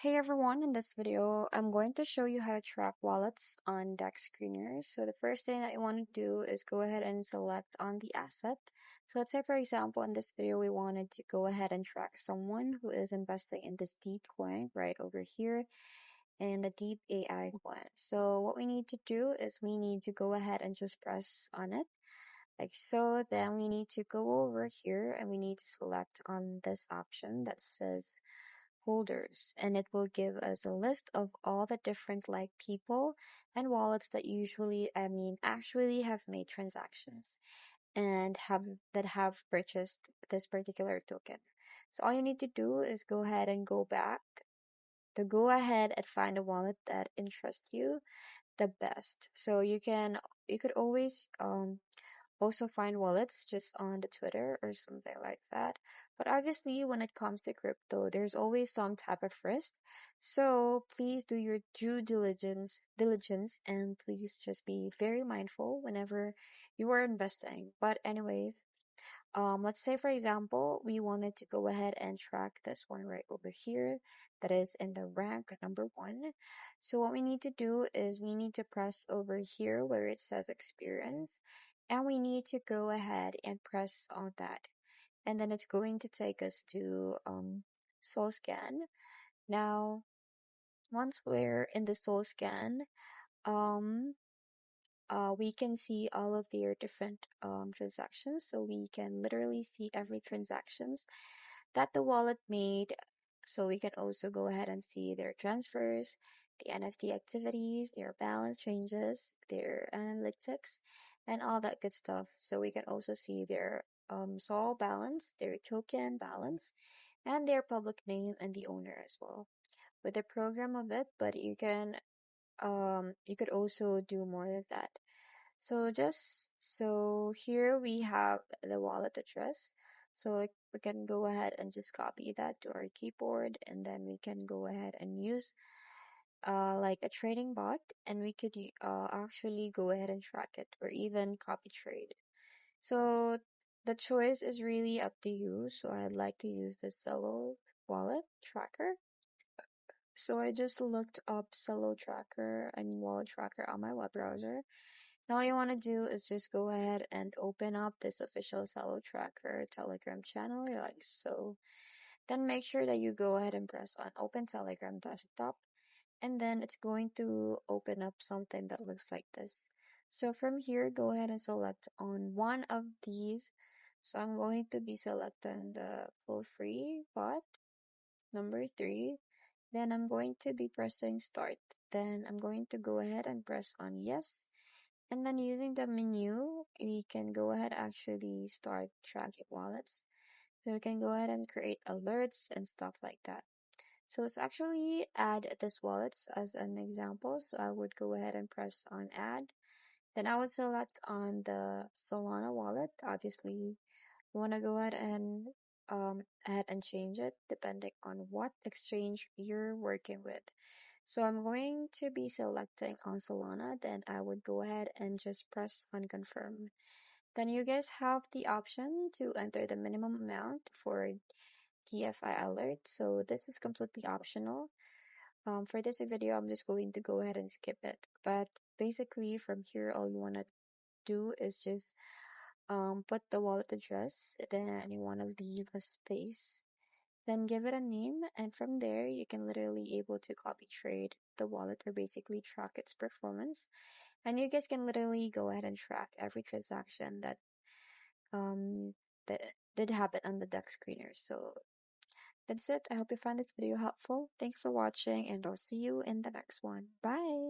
Hey everyone, in this video, I'm going to show you how to track wallets on Dexscreener. So the first thing that you want to do is go ahead and select on the asset. So let's say for example, in this video, we wanted to go ahead and track someone who is investing in this deep coin right over here in the deep AI coin. So what we need to do is we need to go ahead and just press on it like so. Then we need to go over here and we need to select on this option that says holders, and it will give us a list of all the different like people and wallets that actually have made transactions and have purchased this particular token. So all you need to do is go ahead and go ahead and find a wallet that interests you the best. So you could always also find wallets just on the Twitter or something like that. But obviously, when it comes to crypto, there's always some type of risk. So please do your due diligence, and please just be very mindful whenever you are investing. But anyways, let's say for example, we wanted to go ahead and track this one right over here that is in the rank number 1. So what we need to do is we need to press over here where it says experience, and we need to go ahead and press on that. And then it's going to take us to soul scan. Now, once we're in the soul scan, um we can see all of their different transactions. So we can literally see every transactions that the wallet made. So we can also go ahead and see their transfers, the NFT activities, their balance changes, their analytics, and all that good stuff. So we can also see their sol balance, their token balance, and their public name and the owner as well with the program of it. But you could also do more than that. So here we have the wallet address. So we can go ahead and just copy that to our keyboard, and then we can go ahead and use like a trading bot, and we could actually go ahead and track it or even copy trade. So the choice is really up to you. So I'd like to use the Cello wallet tracker. So I just looked up wallet tracker on my web browser. Now all you want to do is just go ahead and open up this official Cello Tracker Telegram channel, like so. Then make sure that you go ahead and press on Open Telegram Desktop, and then it's going to open up something that looks like this. So from here, go ahead and select on one of these. So I'm going to be selecting the Flow Free bot, number 3. Then I'm going to be pressing Start. Then I'm going to go ahead and press on Yes. And then using the menu, we can go ahead actually start tracking wallets. So we can go ahead and create alerts and stuff like that. So let's actually add this wallets as an example. So I would go ahead and press on add. Then I would select on the Solana wallet. Obviously, you want to go ahead and change it depending on what exchange you're working with. So I'm going to be selecting on Solana, then I would go ahead and just press on confirm. Then you guys have the option to enter the minimum amount for DFI alert. So this is completely optional. For this video, I'm just going to go ahead and skip it. But basically from here, all you want to do is just put the wallet address, then you want to leave a space, then give it a name, and from there you can literally able to copy trade the wallet or basically track its performance. And you guys can literally go ahead and track every transaction um that did happen on the Dexscreener. So that's it. I hope you found this video helpful. Thank you for watching, and I'll see you in the next one. Bye.